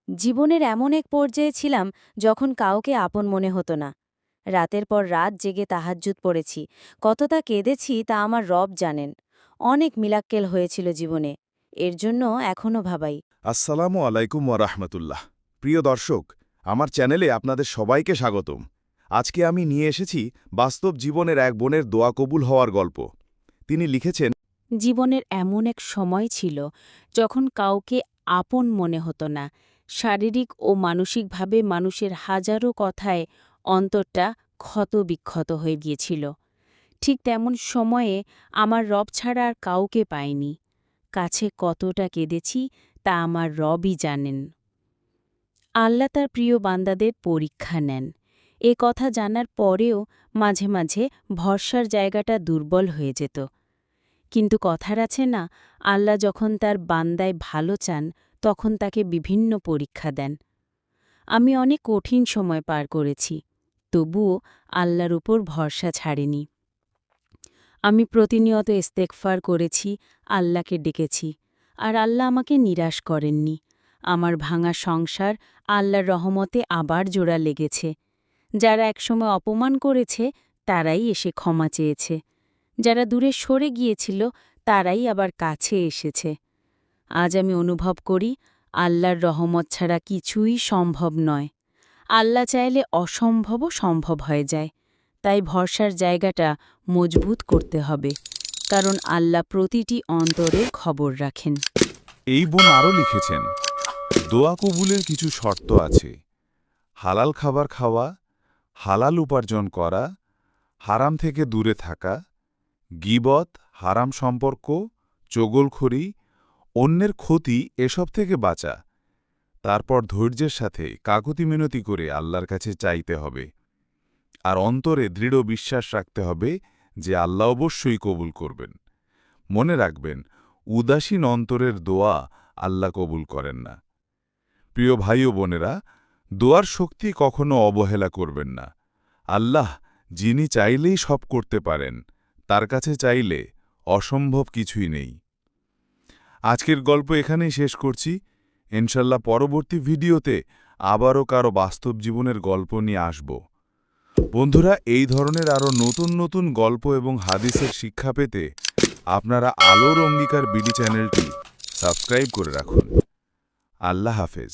জীবনের এমন এক পর্যায়ে ছিলাম যখন কাউকে আপন মনে হতো না। রাতের পর রাত জেগে তাহাজ্জুদ পড়েছি, কতটা কেঁদেছি তা আমার রব জানেন। অনেক মিলাক্কেল হয়েছিল জীবনে, এর জন্য এখনও ভাবাই। আসসালামু আলাইকুম ওয়ারাহমাতুল্লাহ। প্রিয় দর্শক, আমার চ্যানেলে আপনাদের সবাইকে স্বাগতম। আজকে আমি নিয়ে এসেছি বাস্তব জীবনের এক বোনের দোয়া কবুল হওয়ার গল্প। তিনি লিখেছেন, জীবনের এমন এক সময় ছিল যখন কাউকে আপন মনে হতো না। শারীরিক ও মানসিকভাবে মানুষের হাজারো কথায় অন্তরটা ক্ষতবিক্ষত হয়ে গিয়েছিল। ঠিক তেমন সময়ে আমার রব ছাড়া আর কাউকে পাইনি। কাছে কতটা কেঁদেছি তা আমার রবই জানেন। আল্লাহ তার প্রিয় বান্দাদের পরীক্ষা নেন, এ কথা জানার পরেও মাঝে মাঝে ভরসার জায়গাটা দুর্বল হয়ে যেত। কিন্তু কথার আছে না, আল্লাহ যখন তার বান্দায় ভালো চান তখন তাকে বিভিন্ন পরীক্ষা দেন। আমি অনেক কঠিন সময় পার করেছি, তবুও আল্লাহর উপর ভরসা ছাড়েনি। আমি প্রতিনিয়ত ইস্তেগফার করেছি, আল্লাহকে ডেকেছি, আর আল্লাহ আমাকে নিরাশ করেননি। আমার ভাঙা সংসার আল্লাহর রহমতে আবার জোড়া লেগেছে। যারা একসময় অপমান করেছে তারাই এসে ক্ষমা চেয়েছে, যারা দূরে সরে গিয়েছিল তারাই আবার কাছে এসেছে। আজ আমি অনুভব করি, আল্লাহর রহমত ছাড়া কিছুই সম্ভব নয়। আল্লাহ চাইলে অসম্ভবও সম্ভব হয়ে যায়। তাই ভরসার জায়গাটা মজবুত করতে হবে, কারণ আল্লাহ প্রতিটি অন্তরের খবর রাখেন। এই বোন আরও লিখেছেন, দোয়া কবুলের কিছু শর্ত আছে। হালাল খাবার খাওয়া, হালাল উপার্জন করা, হারাম থেকে দূরে থাকা, গীবত, হারাম সম্পর্ক, চগলখড়ি, অন্যের ক্ষতি এসব থেকে বাঁচা। তারপর ধৈর্যের সাথে কাকুতি মিনতি করে আল্লাহর কাছে চাইতে হবে, আর অন্তরে দৃঢ় বিশ্বাস রাখতে হবে যে আল্লাহ অবশ্যই কবুল করবেন। মনে রাখবেন, উদাসীন অন্তরের দোয়া আল্লাহ কবুল করেন না। প্রিয় ভাই ও বোনেরা, দোয়ার শক্তি কখনো অবহেলা করবেন না। আল্লাহ যিনি চাইলেই সব করতে পারেন, তার কাছে চাইলে অসম্ভব কিছুই নেই। আজকের গল্প এখানেই শেষ করছি। ইনশাল্লাহ পরবর্তী ভিডিওতে আবারও কারো বাস্তব জীবনের গল্প নিয়ে আসব। বন্ধুরা, এই ধরনের আরও নতুন নতুন গল্প এবং হাদিসের শিক্ষা পেতে আপনারা আলোর অঙ্গীকার বিডি চ্যানেলটি সাবস্ক্রাইব করে রাখুন। আল্লাহ হাফেজ।